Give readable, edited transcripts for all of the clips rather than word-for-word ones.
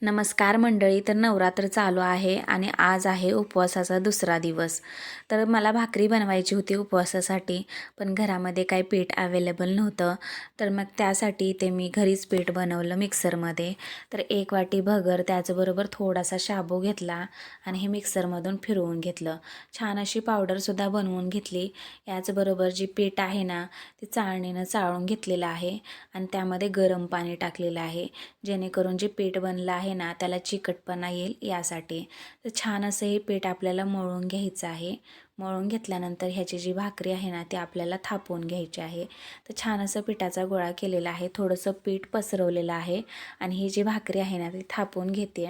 नमस्कार मंडळी. तर नवरात्र चालू आहे आणि आज आहे उपवासाचा दुसरा दिवस. तर मला भाकरी बनवायची होती उपवासासाठी, पण घरामध्ये काही पीठ अवेलेबल नव्हतं. तर मग त्यासाठी ते मी घरीच पीठ बनवलं मिक्सरमध्ये. तर 1 वाटी भगर, त्याचबरोबर थोडासा शाबू घेतला आणि हे मिक्सरमधून फिरवून घेतलं. छान अशी पावडरसुद्धा बनवून घेतली. याचबरोबर जी पीठ आहे ना, ते चाळणीनं चाळून घेतलेलं आहे आणि त्यामध्ये गरम पाणी टाकलेलं आहे, जेणेकरून जे पीठ बनलं आहे ना त्याला चिकटपणा येईल यासाठी. तर छान असं हे पीठ आपल्याला मळून घ्यायचं आहे. मळून घेतल्यानंतर ह्याची जी भाकरी आहे ना ती आपल्याला थापून घ्यायची आहे. तर छान असं पिठाचा गोळा केलेला आहे, थोडंसं पीठ पसरवलेलं आहे आणि ही जी भाकरी आहे ना ती थापून घेते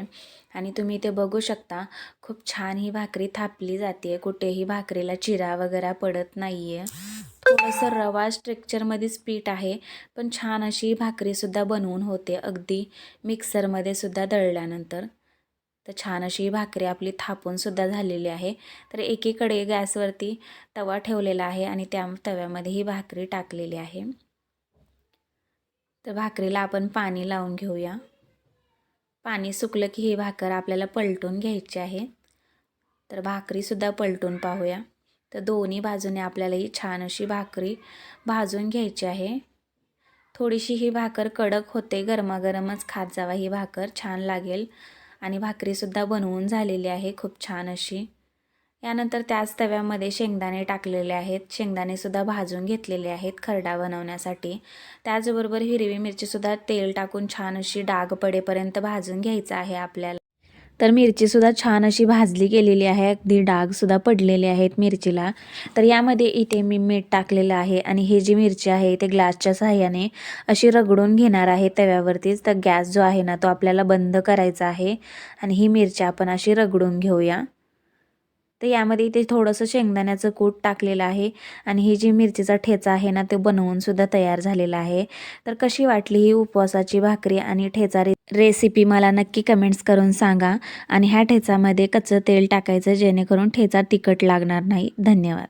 आणि तुम्ही ते बघू शकता. खूप छान ही भाकरी थापली जाते, कुठेही भाकरीला चिरा वगैरे पडत नाही आहे. थोडंसं रवा स्ट्रक्चरमध्येच पीठ आहे, पण छान अशी भाकरीसुद्धा बनवून होते अगदी मिक्सरमध्ये सुद्धा दळल्यानंतर. तर छान अशी ही भाकरी आपली थापूनसुद्धा झालेली आहे. तर एकीकडे गॅसवरती तवा ठेवलेला आहे आणि त्या तव्यामध्ये ही भाकरी टाकलेली आहे. तर भाकरीला आपण पाणी लावून घेऊया. पाणी सुकलं की ही भाकर आपल्याला पलटून घ्यायची आहे. तर भाकरीसुद्धा पलटून पाहूया. तर दोन्ही बाजूने आपल्याला ही छान अशी भाकरी भाजून घ्यायची आहे. थोडीशी ही भाकर कडक होते, गरमागरमच खात जावा, ही भाकर छान लागेल. आणि भाकरीसुद्धा बनवून झालेली आहे खूप छान अशी. यानंतर त्याच तव्यामध्ये शेंगदाणे टाकलेले आहेत. शेंगदाणेसुद्धा भाजून घेतलेले आहेत खरडा बनवण्यासाठी. त्याचबरोबर हिरवी मिरचीसुद्धा तेल टाकून छान अशी डाग पडेपर्यंत भाजून घ्यायचं आहे आपल्याला. तर मिरचीसुद्धा छान अशी भाजली गेलेली आहे, अगदी डागसुद्धा पडलेले आहेत मिरचीला. तर यामध्ये इथे मी मीठ टाकलेलं आहे आणि ही जी मिरची आहे ते ग्लासच्या साहाय्याने अशी रगडून घेणार आहे तव्यावरतीच. तर गॅस जो आहे ना तो आपल्याला बंद करायचा आहे आणि ही मिरची आपण अशी रगडून घेऊया. तर यामध्ये इथे थोडंसं शेंगदाण्याचं कूट टाकलेलं आहे आणि ही जी मिरचीचा ठेचा आहे ना ते बनवूनसुद्धा तयार झालेला आहे. तर कशी वाटली ही उपवासाची भाकरी आणि ठेचा रेसिपी मला नक्की कमेंट्स करून सांगा. आणि ह्या ठेचामध्ये कच्चं तेल टाकायचं, जेणेकरून ठेचा तिखट लागणार नाही. धन्यवाद.